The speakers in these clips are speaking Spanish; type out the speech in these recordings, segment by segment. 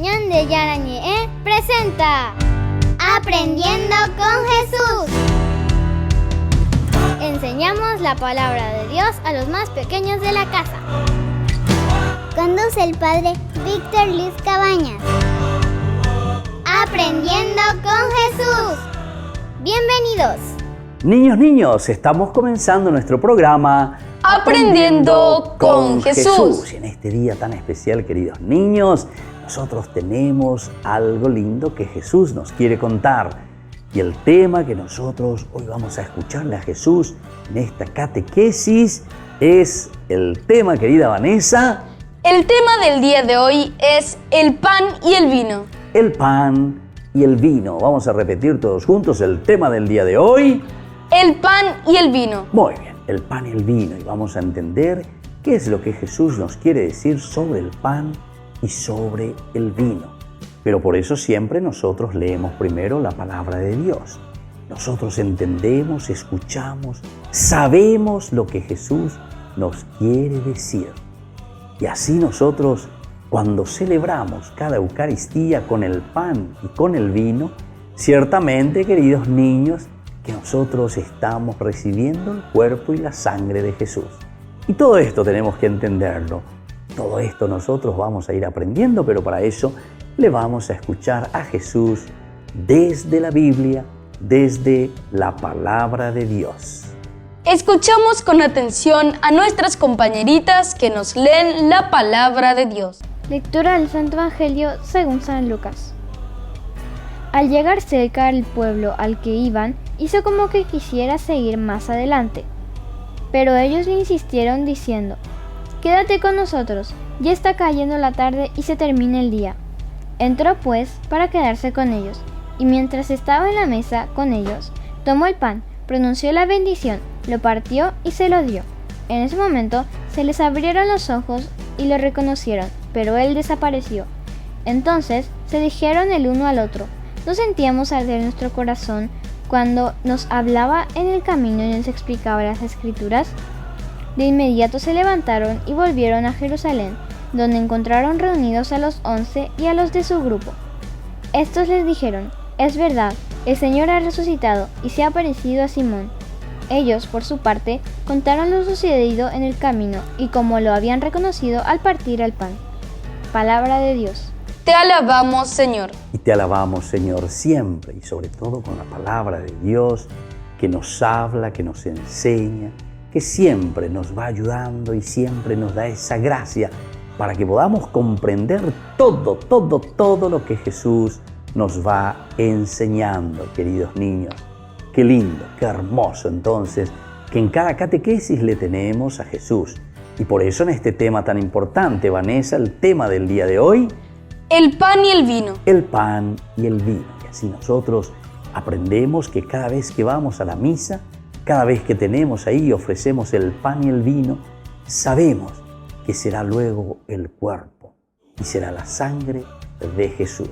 Ñande Yarañe presenta Aprendiendo con Jesús. Enseñamos la palabra de Dios a los más pequeños de la casa. Conduce el padre Víctor Luis Cabañas. Aprendiendo con Jesús. Bienvenidos. Niños, estamos comenzando nuestro programa Aprendiendo con Jesús. Y en este día tan especial, queridos niños, nosotros tenemos algo lindo que Jesús nos quiere contar. Y el tema que nosotros hoy vamos a escucharle a Jesús en esta catequesis es el tema, querida Vanessa. El tema del día de hoy es el pan y el vino. El pan y el vino. Vamos a repetir todos juntos el tema del día de hoy. El pan y el vino. Muy bien, el pan y el vino. Y vamos a entender qué es lo que Jesús nos quiere decir sobre el pan y sobre el vino. Pero por eso siempre nosotros leemos primero la palabra de Dios. Nosotros entendemos, escuchamos, sabemos lo que Jesús nos quiere decir. Y así nosotros, cuando celebramos cada Eucaristía con el pan y con el vino, ciertamente, queridos niños, que nosotros estamos recibiendo el cuerpo y la sangre de Jesús. Y todo esto tenemos que entenderlo. Todo esto nosotros vamos a ir aprendiendo, pero para eso le vamos a escuchar a Jesús desde la Biblia, desde la palabra de Dios. Escuchamos con atención a nuestras compañeritas que nos leen la palabra de Dios. Lectura del Santo Evangelio según San Lucas. Al llegar cerca al pueblo al que iban, hizo como que quisiera seguir más adelante. Pero ellos le insistieron diciendo: «Quédate con nosotros, ya está cayendo la tarde y se termina el día». Entró pues para quedarse con ellos, y mientras estaba en la mesa con ellos, tomó el pan, pronunció la bendición, lo partió y se lo dio. En ese momento se les abrieron los ojos y lo reconocieron, pero él desapareció. Entonces se dijeron el uno al otro: ¿no sentíamos arder nuestro corazón cuando nos hablaba en el camino y nos explicaba las Escrituras? De inmediato se levantaron y volvieron a Jerusalén, donde encontraron reunidos a los 11 y a los de su grupo. Estos les dijeron: «Es verdad, el Señor ha resucitado y se ha aparecido a Simón». Ellos, por su parte, contaron lo sucedido en el camino y cómo lo habían reconocido al partir el pan. Palabra de Dios. Te alabamos, Señor. Y te alabamos, Señor, siempre y sobre todo con la palabra de Dios que nos habla, que nos enseña, que siempre nos va ayudando y siempre nos da esa gracia para que podamos comprender todo lo que Jesús nos va enseñando, queridos niños. Qué lindo, qué hermoso entonces que en cada catequesis le tenemos a Jesús. Y por eso en este tema tan importante, Vanessa, el tema del día de hoy, el pan y el vino. El pan y el vino. Y así nosotros aprendemos que cada vez que vamos a la misa, cada vez que tenemos ahí y ofrecemos el pan y el vino, sabemos que será luego el cuerpo y será la sangre de Jesús.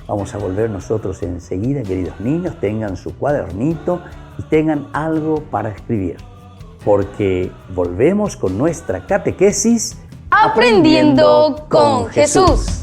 Vamos a volver nosotros enseguida, queridos niños, tengan su cuadernito y tengan algo para escribir, porque volvemos con nuestra catequesis Aprendiendo con Jesús.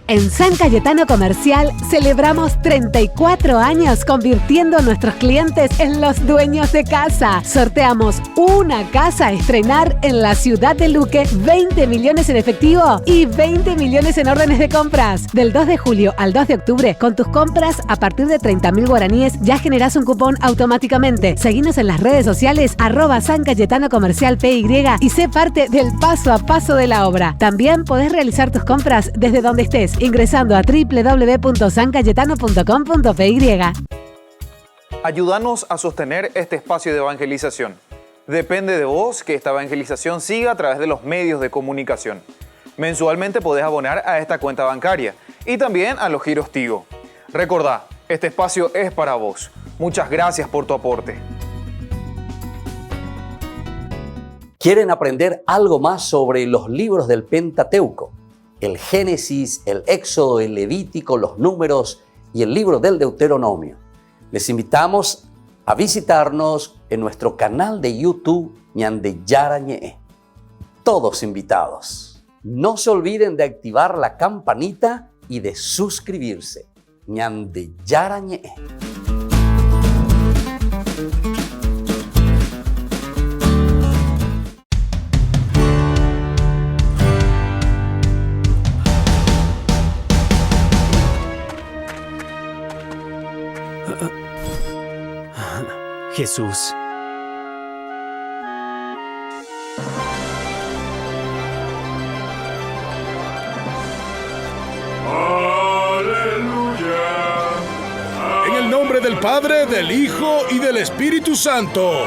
En San Cayetano Comercial celebramos 34 años convirtiendo a nuestros clientes en los dueños de casa. Sorteamos una casa a estrenar en la ciudad de Luque, 20 millones en efectivo y 20 millones en órdenes de compras. Del 2 de julio al 2 de octubre, con tus compras a partir de 30.000 guaraníes ya generás un cupón automáticamente. Seguinos en las redes sociales @San Cayetano Comercial PY y sé parte del paso a paso de la obra. También podés realizar tus compras desde donde estés, ingresando a www.sancayetano.com.py. Ayúdanos a sostener este espacio de evangelización. Depende de vos que esta evangelización siga a través de los medios de comunicación. Mensualmente podés abonar a esta cuenta bancaria y también a los giros Tigo. Recordá, este espacio es para vos. Muchas gracias por tu aporte. ¿Quieren aprender algo más sobre los libros del Pentateuco? El Génesis, el Éxodo, el Levítico, los Números y el libro del Deuteronomio. Les invitamos a visitarnos en nuestro canal de YouTube Ñande Yarañe. Todos invitados. No se olviden de activar la campanita y de suscribirse. Ñande Yarañe. Jesús. En el nombre del Padre, del Hijo y del Espíritu Santo.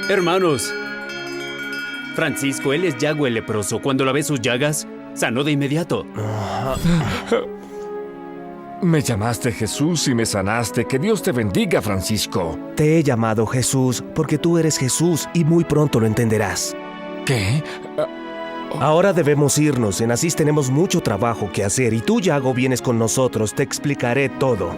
Hermanos, Francisco, él es llago el leproso. Cuando la ve sus llagas, sanó de inmediato. Me llamaste Jesús y me sanaste. Que Dios te bendiga, Francisco. Te he llamado Jesús porque tú eres Jesús y muy pronto lo entenderás. ¿Qué? Ahora debemos irnos. En Asís tenemos mucho trabajo que hacer y tú, Yago, vienes con nosotros. Te explicaré todo.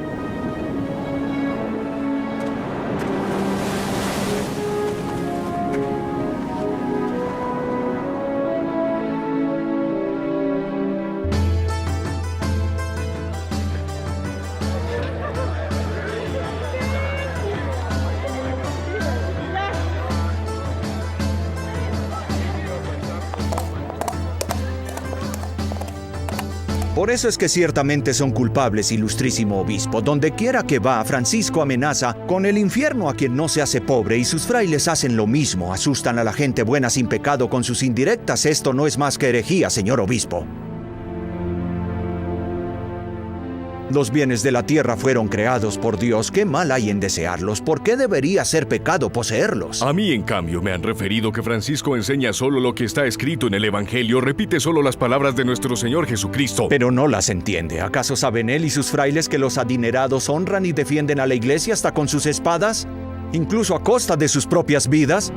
Por eso es que ciertamente son culpables, ilustrísimo obispo. Donde quiera que va, Francisco amenaza con el infierno a quien no se hace pobre, y sus frailes hacen lo mismo. Asustan a la gente buena sin pecado con sus indirectas. Esto no es más que herejía, señor obispo. Los bienes de la tierra fueron creados por Dios. ¿Qué mal hay en desearlos? ¿Por qué debería ser pecado poseerlos? A mí, en cambio, me han referido que Francisco enseña solo lo que está escrito en el Evangelio, repite solo las palabras de nuestro Señor Jesucristo. Pero no las entiende. ¿Acaso saben él y sus frailes que los adinerados honran y defienden a la iglesia hasta con sus espadas? ¿Incluso a costa de sus propias vidas?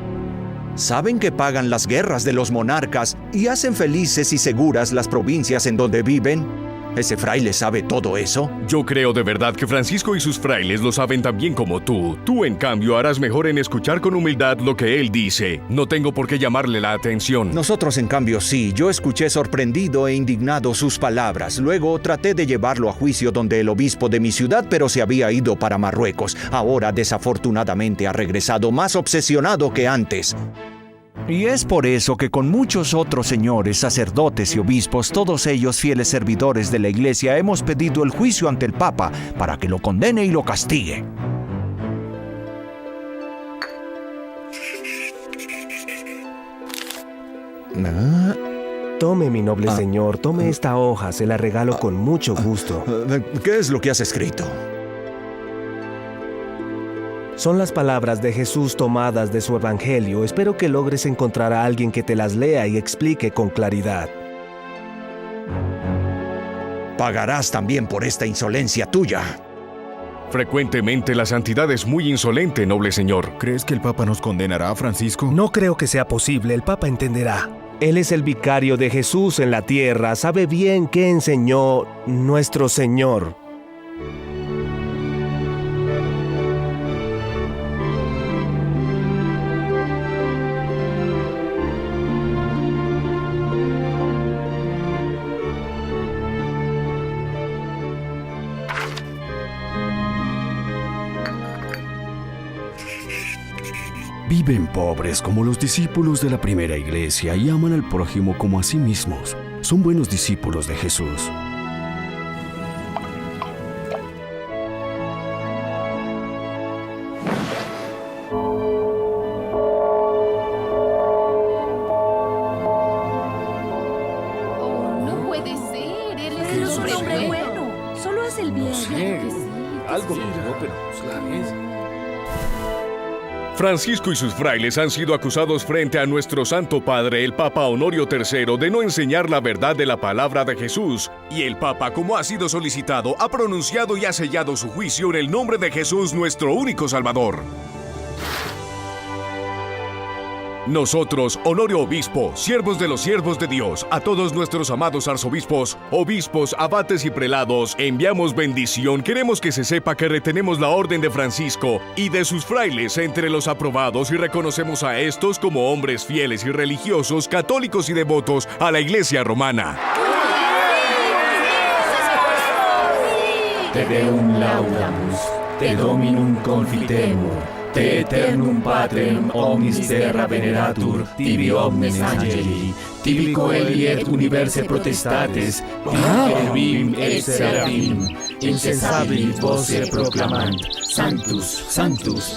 ¿Saben que pagan las guerras de los monarcas y hacen felices y seguras las provincias en donde viven? ¿Ese fraile sabe todo eso? Yo creo de verdad que Francisco y sus frailes lo saben tan bien como tú. Tú, en cambio, harás mejor en escuchar con humildad lo que él dice. No tengo por qué llamarle la atención. Nosotros, en cambio, sí. Yo escuché sorprendido e indignado sus palabras. Luego traté de llevarlo a juicio donde el obispo de mi ciudad, pero se había ido para Marruecos. Ahora, desafortunadamente, ha regresado más obsesionado que antes. Y es por eso que con muchos otros señores, sacerdotes y obispos, todos ellos fieles servidores de la Iglesia, hemos pedido el juicio ante el Papa para que lo condene y lo castigue. Tome, mi noble señor, tome esta hoja, se la regalo con mucho gusto. ¿Qué es lo que has escrito? Son las palabras de Jesús tomadas de su Evangelio. Espero que logres encontrar a alguien que te las lea y explique con claridad. Pagarás también por esta insolencia tuya. Frecuentemente la santidad es muy insolente, noble señor. ¿Crees que el Papa nos condenará, Francisco? No creo que sea posible, el Papa entenderá. Él es el vicario de Jesús en la tierra, sabe bien qué enseñó nuestro Señor. Viven pobres como los discípulos de la primera iglesia y aman al prójimo como a sí mismos. Son buenos discípulos de Jesús. No puede ser, él es un hombre bueno. Solo hace el bien. No sé, Claro que sí. algo me dio, pero pues la vez. Francisco y sus frailes han sido acusados frente a nuestro Santo Padre, el Papa Honorio III, de no enseñar la verdad de la palabra de Jesús. Y el Papa, como ha sido solicitado, ha pronunciado y ha sellado su juicio en el nombre de Jesús, nuestro único Salvador. Nosotros, Honorio Obispo, siervos de los siervos de Dios, a todos nuestros amados arzobispos, obispos, abates y prelados, enviamos bendición. Queremos que se sepa que retenemos la orden de Francisco y de sus frailes entre los aprobados y reconocemos a estos como hombres fieles y religiosos, católicos y devotos a la Iglesia romana. Te deum laudamus, te dominum confitemur, te eternum patrem omnis terra veneratur, tibi omnes angeli, tibi coeli et universe protestates, querubim et serafim, incessabili voce proclamant, Sanctus, Sanctus.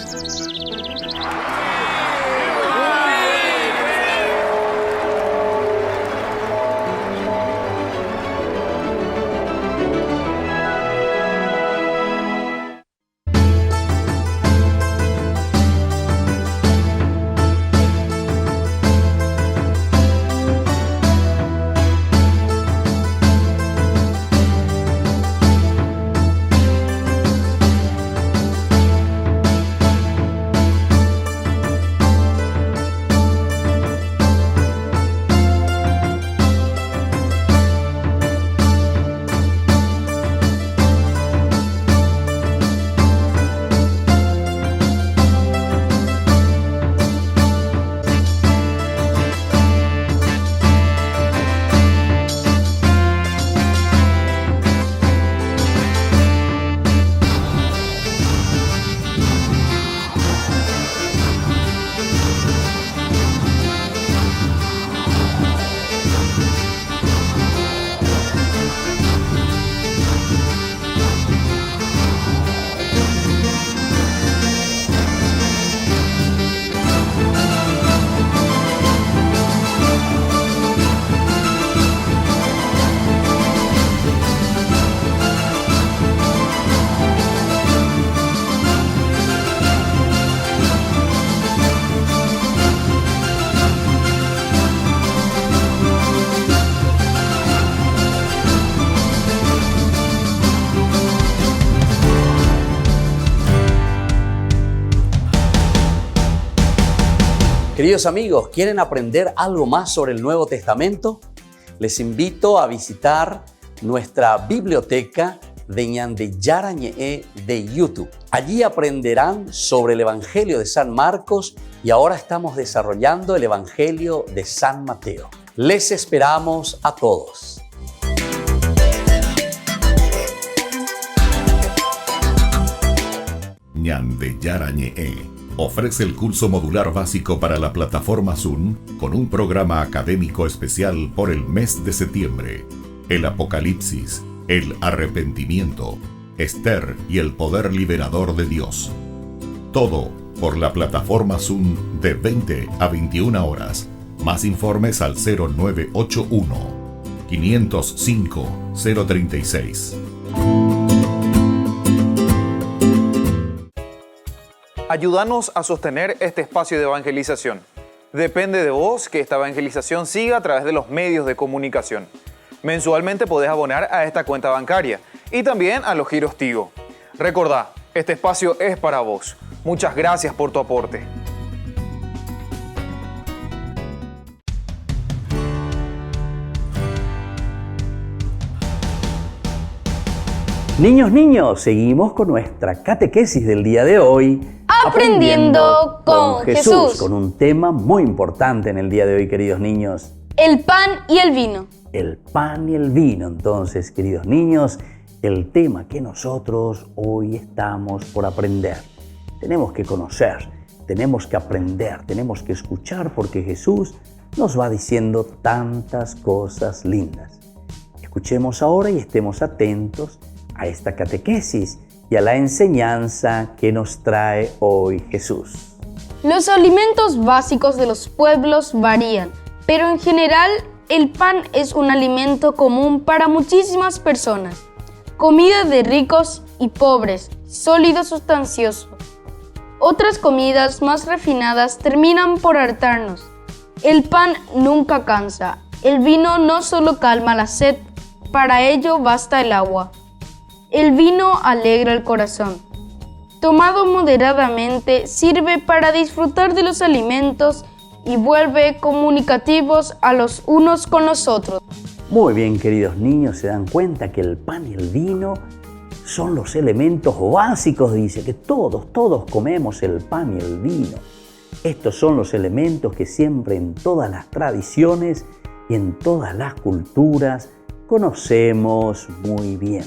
Queridos amigos, ¿quieren aprender algo más sobre el Nuevo Testamento? Les invito a visitar nuestra biblioteca de Ñande Yarañe de YouTube. Allí aprenderán sobre el Evangelio de San Marcos y ahora estamos desarrollando el Evangelio de San Mateo. Les esperamos a todos. Ñande Yarañe ofrece el curso modular básico para la plataforma Zoom con un programa académico especial por el mes de septiembre. El Apocalipsis, el arrepentimiento, Esther y el poder liberador de Dios. Todo por la plataforma Zoom de 20 a 21 horas. Más informes al 0981 505 036. Ayúdanos a sostener este espacio de evangelización. Depende de vos que esta evangelización siga a través de los medios de comunicación. Mensualmente podés abonar a esta cuenta bancaria y también a los giros Tigo. Recordá, este espacio es para vos. Muchas gracias por tu aporte. Niños, seguimos con nuestra catequesis del día de hoy. Aprendiendo con Jesús. Con un tema muy importante en el día de hoy, queridos niños. El pan y el vino. El pan y el vino. Entonces, queridos niños, el tema que nosotros hoy estamos por aprender. Tenemos que conocer, tenemos que aprender, tenemos que escuchar porque Jesús nos va diciendo tantas cosas lindas. Escuchemos ahora y estemos atentos a esta catequesis y a la enseñanza que nos trae hoy Jesús. Los alimentos básicos de los pueblos varían, pero en general el pan es un alimento común para muchísimas personas. Comida de ricos y pobres, sólido sustancioso. Otras comidas más refinadas terminan por hartarnos. El pan nunca cansa. El vino no solo calma la sed, para ello basta el agua. El vino alegra el corazón. Tomado moderadamente, sirve para disfrutar de los alimentos y vuelve comunicativos a los unos con los otros. Muy bien, queridos niños, se dan cuenta que el pan y el vino son los elementos básicos, dice, que todos comemos el pan y el vino. Estos son los elementos que siempre en todas las tradiciones y en todas las culturas conocemos muy bien.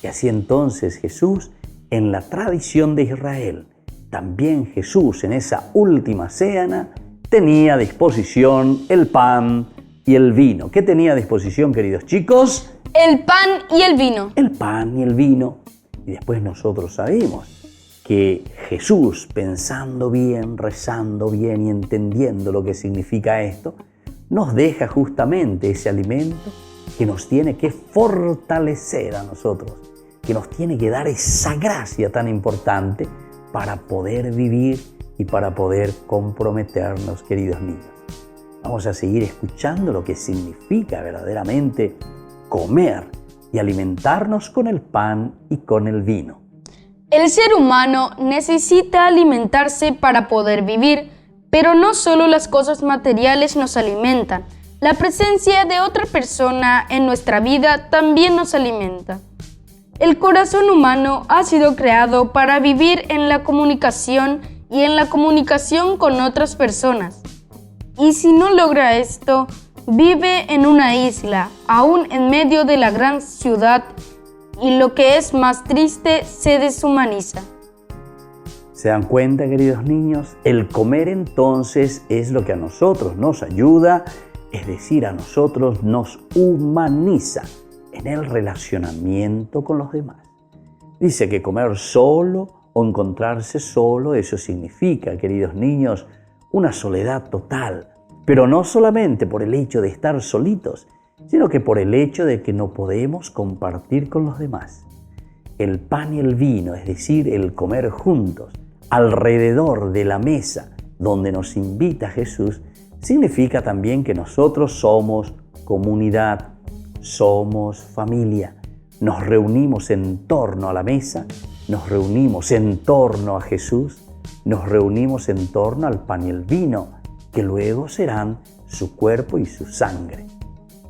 Y así entonces Jesús, en la tradición de Israel, también Jesús en esa última cena tenía a disposición el pan y el vino. ¿Qué tenía a disposición, queridos chicos? El pan y el vino. El pan y el vino. Y después nosotros sabemos que Jesús, pensando bien, rezando bien y entendiendo lo que significa esto, nos deja justamente ese alimento que nos tiene que fortalecer a nosotros, que nos tiene que dar esa gracia tan importante para poder vivir y para poder comprometernos, queridos niños. Vamos a seguir escuchando lo que significa verdaderamente comer y alimentarnos con el pan y con el vino. El ser humano necesita alimentarse para poder vivir, pero no solo las cosas materiales nos alimentan. La presencia de otra persona en nuestra vida también nos alimenta. El corazón humano ha sido creado para vivir en la comunicación y en la comunicación con otras personas. Y si no logra esto, vive en una isla, aún en medio de la gran ciudad, y lo que es más triste, se deshumaniza. ¿Se dan cuenta, queridos niños? El comer entonces es lo que a nosotros nos ayuda, es decir, a nosotros nos humaniza en el relacionamiento con los demás. Dice que comer solo o encontrarse solo, eso significa, queridos niños, una soledad total, pero no solamente por el hecho de estar solitos, sino que por el hecho de que no podemos compartir con los demás. El pan y el vino, es decir, el comer juntos, alrededor de la mesa donde nos invita Jesús, significa también que nosotros somos comunidad, somos familia. Nos reunimos en torno a la mesa, nos reunimos en torno a Jesús, nos reunimos en torno al pan y el vino, que luego serán su cuerpo y su sangre.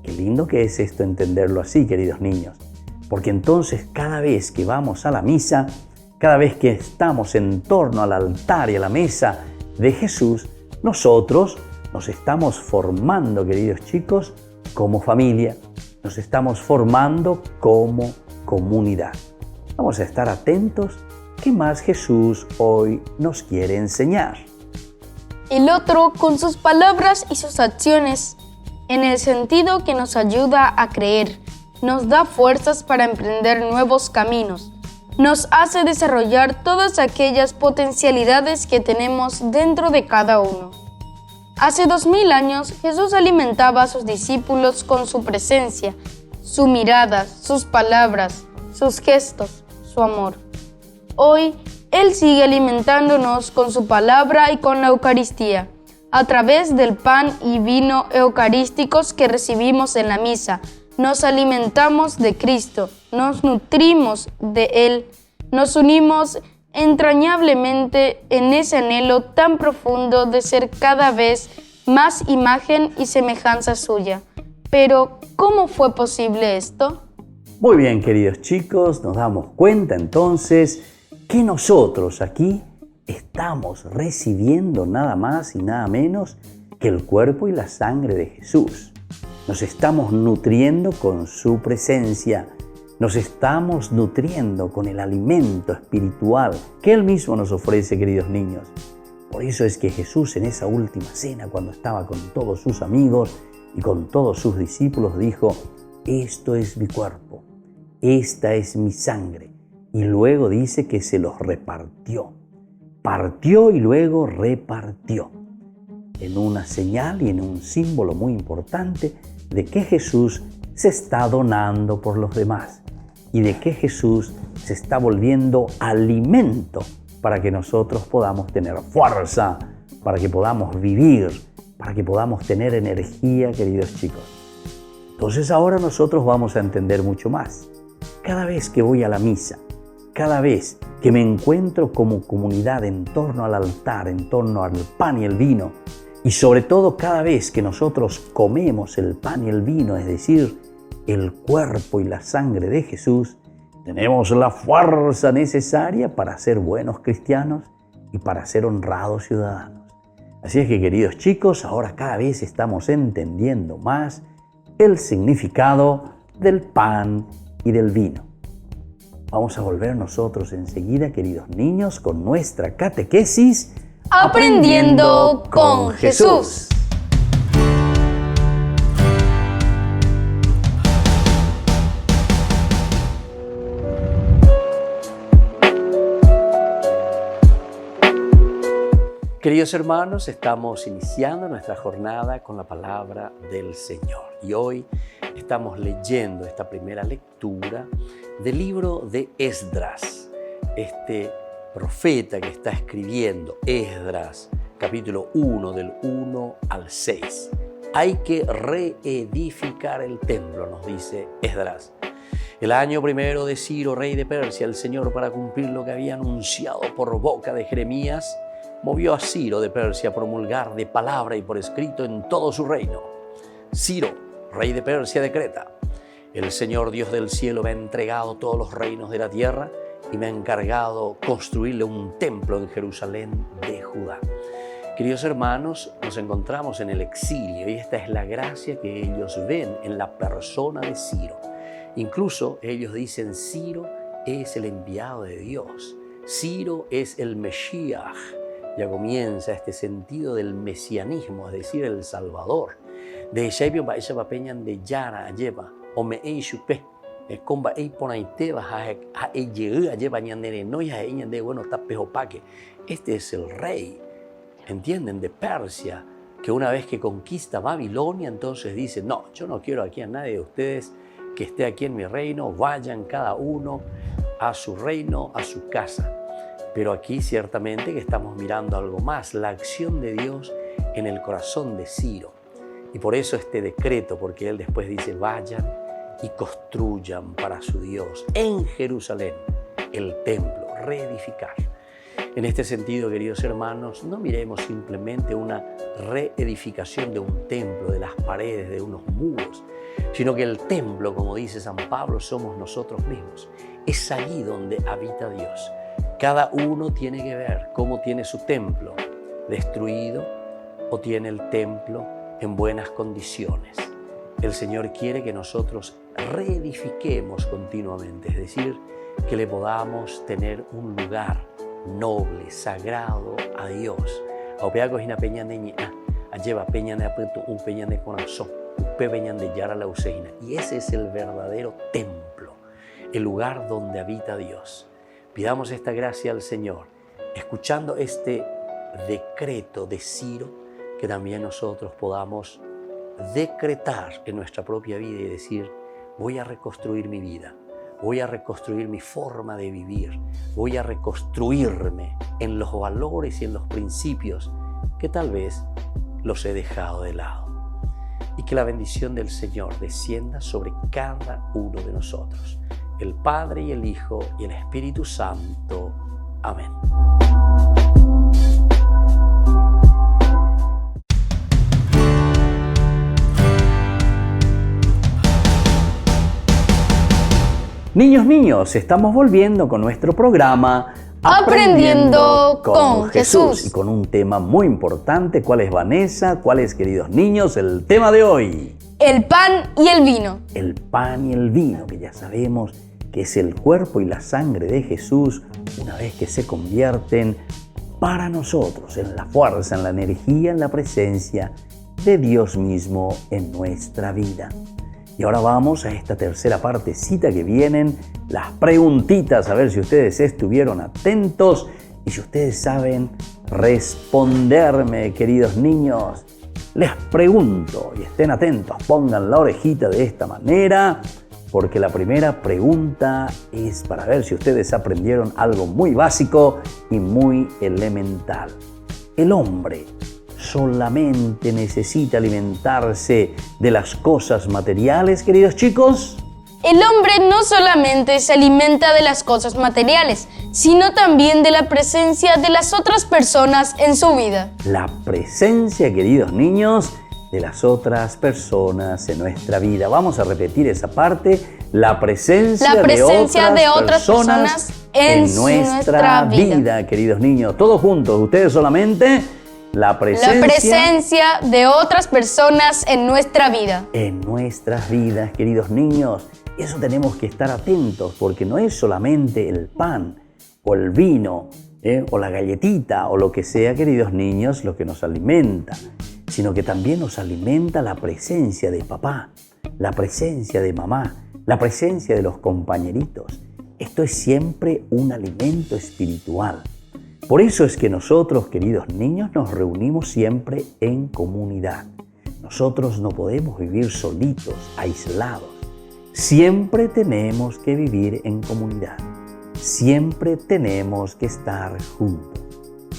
Qué lindo que es esto entenderlo así, queridos niños, porque entonces cada vez que vamos a la misa, cada vez que estamos en torno al altar y a la mesa de Jesús, nosotros nos estamos formando, queridos chicos, como familia, nos estamos formando como comunidad. Vamos a estar atentos. ¿Qué más Jesús hoy nos quiere enseñar? El otro con sus palabras y sus acciones, en el sentido que nos ayuda a creer, nos da fuerzas para emprender nuevos caminos, nos hace desarrollar todas aquellas potencialidades que tenemos dentro de cada uno. Hace 2000 años Jesús alimentaba a sus discípulos con su presencia, su mirada, sus palabras, sus gestos, su amor. Hoy Él sigue alimentándonos con su palabra y con la Eucaristía, a través del pan y vino eucarísticos que recibimos en la misa. Nos alimentamos de Cristo, nos nutrimos de Él, nos unimos entrañablemente en ese anhelo tan profundo de ser cada vez más imagen y semejanza suya. Pero, ¿cómo fue posible esto? Muy bien, queridos chicos, nos damos cuenta entonces que nosotros aquí estamos recibiendo nada más y nada menos que el cuerpo y la sangre de Jesús. Nos estamos nutriendo con su presencia, nos estamos nutriendo con el alimento espiritual que Él mismo nos ofrece, queridos niños. Por eso es que Jesús en esa última cena, cuando estaba con todos sus amigos y con todos sus discípulos, dijo: esto es mi cuerpo, esta es mi sangre. Y luego dice que se los repartió. Partió y luego repartió. En una señal y en un símbolo muy importante de que Jesús se está donando por los demás y de que Jesús se está volviendo alimento para que nosotros podamos tener fuerza, para que podamos vivir, para que podamos tener energía, queridos chicos. Entonces ahora nosotros vamos a entender mucho más. Cada vez que voy a la misa, cada vez que me encuentro como comunidad en torno al altar, en torno al pan y el vino, y sobre todo cada vez que nosotros comemos el pan y el vino, es decir, el cuerpo y la sangre de Jesús, tenemos la fuerza necesaria para ser buenos cristianos y para ser honrados ciudadanos. Así es que, queridos chicos, ahora cada vez estamos entendiendo más el significado del pan y del vino. Vamos a volver nosotros enseguida, queridos niños, con nuestra catequesis Aprendiendo con Jesús. Queridos hermanos, estamos iniciando nuestra jornada con la palabra del Señor. Y hoy estamos leyendo esta primera lectura del libro de Esdras, este profeta que está escribiendo, Esdras, capítulo 1, del 1 al 6. Hay que reedificar el templo, nos dice Esdras. El año primero de Ciro, rey de Persia, el Señor, para cumplir lo que había anunciado por boca de Jeremías, movió a Ciro de Persia a promulgar de palabra y por escrito en todo su reino. Ciro, rey de Persia, decreta: el Señor Dios del cielo me ha entregado todos los reinos de la tierra y me ha encargado construirle un templo en Jerusalén de Judá. Queridos hermanos, nos encontramos en el exilio y esta es la gracia que ellos ven en la persona de Ciro. Incluso ellos dicen: Ciro es el enviado de Dios, Ciro es el Mesías. Ya comienza este sentido del mesianismo, es decir, el Salvador. De Shebio va esa peñan de Yara lleva o me chupe es comba ei ponaiteba a ella lleva ñandere no ya ella de bueno tapejo paque. Este es el rey, entienden, de Persia, que una vez que conquista Babilonia, entonces dice: no, yo no quiero aquí a nadie de ustedes que esté aquí en mi reino, vayan cada uno a su reino, a su casa. Pero aquí ciertamente que estamos mirando algo más, la acción de Dios en el corazón de Ciro. Y por eso este decreto, porque él después dice: vayan y construyan para su Dios en Jerusalén el templo, reedificar. En este sentido, queridos hermanos, no miremos simplemente una reedificación de un templo, de las paredes, de unos muros, sino que el templo, como dice San Pablo, somos nosotros mismos. Es allí donde habita Dios. Cada uno tiene que ver cómo tiene su templo, destruido o tiene el templo en buenas condiciones. El Señor quiere que nosotros reedifiquemos continuamente, es decir, que le podamos tener un lugar noble, sagrado a Dios. Y ese es el verdadero templo, el lugar donde habita Dios. Pidamos esta gracia al Señor, escuchando este decreto de Ciro, que también nosotros podamos decretar en nuestra propia vida y decir: voy a reconstruir mi vida, voy a reconstruir mi forma de vivir, voy a reconstruirme en los valores y en los principios que tal vez los he dejado de lado. Y que la bendición del Señor descienda sobre cada uno de nosotros, el Padre y el Hijo y el Espíritu Santo. Amén. Niños, estamos volviendo con nuestro programa Aprendiendo con Jesús. Y con un tema muy importante. ¿Cuál es, Vanessa? ¿Cuál es, queridos niños, el tema de hoy? El pan y el vino. El pan y el vino, que ya sabemos que es el cuerpo y la sangre de Jesús, una vez que se convierten para nosotros en la fuerza, en la energía, en la presencia de Dios mismo en nuestra vida. Y ahora vamos a esta tercera partecita que vienen las preguntitas, a ver si ustedes estuvieron atentos y si ustedes saben responderme, queridos niños. Les pregunto y estén atentos, pongan la orejita de esta manera porque la primera pregunta es para ver si ustedes aprendieron algo muy básico y muy elemental. El hombre solamente necesita alimentarse de las cosas materiales, queridos chicos. El hombre no solamente se alimenta de las cosas materiales, sino también de la presencia de las otras personas en su vida. La presencia, queridos niños, de las otras personas en nuestra vida. Vamos a repetir esa parte. La presencia de otras personas en nuestra vida, queridos niños. Todos juntos, ustedes solamente. La presencia de otras personas en nuestra vida. En nuestras vidas, queridos niños. Eso tenemos que estar atentos, porque no es solamente el pan o el vino o la galletita o lo que sea, queridos niños, lo que nos alimenta, sino que también nos alimenta la presencia de papá, la presencia de mamá, la presencia de los compañeritos. Esto es siempre un alimento espiritual. Por eso es que nosotros, queridos niños, nos reunimos siempre en comunidad. Nosotros no podemos vivir solitos, aislados. Siempre tenemos que vivir en comunidad. Siempre tenemos que estar juntos.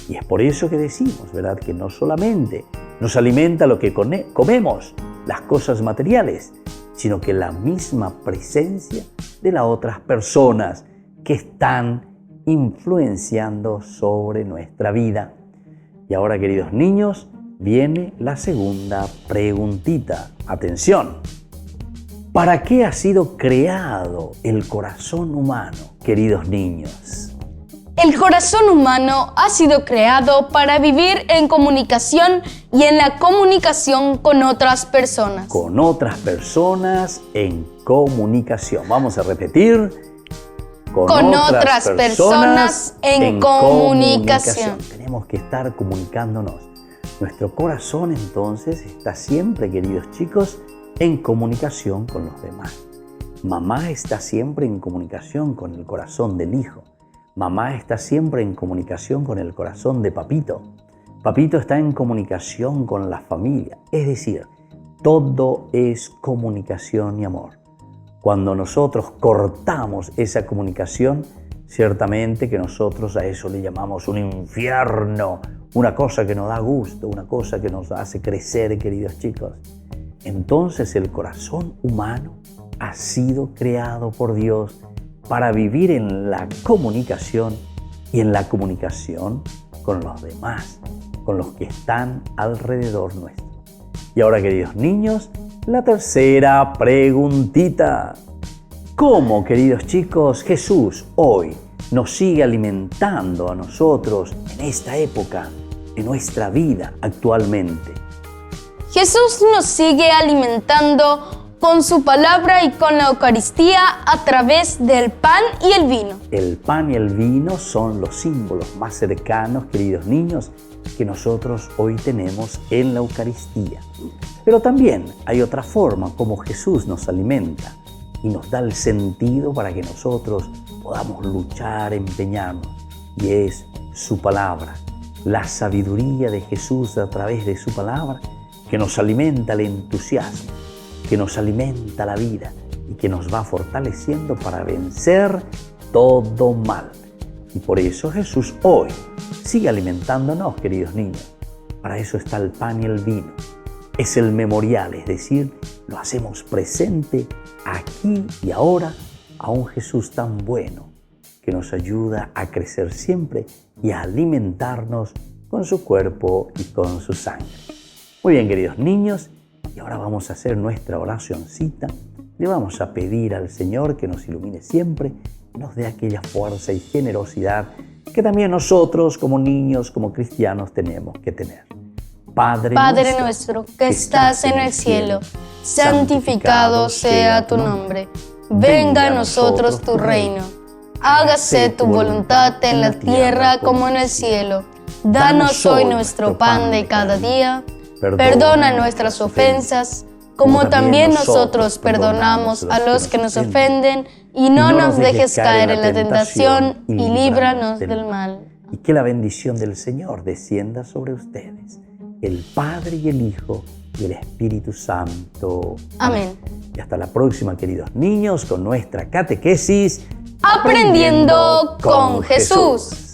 Y es por eso que decimos, ¿verdad?, que no solamente nos alimenta lo que comemos, las cosas materiales, sino que la misma presencia de las otras personas que están influenciando sobre nuestra vida. Y ahora, queridos niños, viene la segunda preguntita. Atención. ¿Para qué ha sido creado el corazón humano, queridos niños? El corazón humano ha sido creado para vivir en comunicación y en la comunicación con otras personas. Con otras personas en comunicación. Vamos a repetir. Con otras personas en comunicación. Tenemos que estar comunicándonos. Nuestro corazón entonces está siempre, queridos chicos, en comunicación con los demás. Mamá está siempre en comunicación con el corazón del hijo. Mamá está siempre en comunicación con el corazón de papito. Papito está en comunicación con la familia. Es decir, todo es comunicación y amor. Cuando nosotros cortamos esa comunicación, ciertamente que nosotros a eso le llamamos un infierno, una cosa que nos da gusto, una cosa que nos hace crecer, queridos chicos. Entonces el corazón humano ha sido creado por Dios para vivir en la comunicación y en la comunicación con los demás, con los que están alrededor nuestro. Y ahora, queridos niños, la tercera preguntita. ¿Cómo, queridos chicos, Jesús hoy nos sigue alimentando a nosotros en esta época, en nuestra vida actualmente? Jesús nos sigue alimentando con su palabra y con la Eucaristía a través del pan y el vino. El pan y el vino son los símbolos más cercanos, queridos niños, que nosotros hoy tenemos en la Eucaristía. Pero también hay otra forma como Jesús nos alimenta y nos da el sentido para que nosotros podamos luchar, empeñarnos, y es su palabra, la sabiduría de Jesús a través de su palabra, que nos alimenta el entusiasmo, que nos alimenta la vida y que nos va fortaleciendo para vencer todo mal. Y por eso Jesús hoy sigue alimentándonos, queridos niños. Para eso está el pan y el vino. Es el memorial, es decir, lo hacemos presente aquí y ahora a un Jesús tan bueno que nos ayuda a crecer siempre y a alimentarnos con su cuerpo y con su sangre. Muy bien, queridos niños, y ahora vamos a hacer nuestra oracioncita. Le vamos a pedir al Señor que nos ilumine siempre, nos dé aquella fuerza y generosidad que también nosotros como niños, como cristianos tenemos que tener. Padre nuestro que estás en el cielo, santificado sea tu nombre. Venga a nosotros tu reino. Hágase tu voluntad en la tierra como en el cielo. Danos hoy nuestro pan de cada día. Perdona nuestras ofensas, como también nosotros perdonamos a los que nos ofenden, y no nos dejes caer en la tentación, y líbranos del mal. Y que la bendición del Señor descienda sobre ustedes, el Padre y el Hijo y el Espíritu Santo. Amén. Y hasta la próxima, queridos niños, con nuestra catequesis Aprendiendo con Jesús.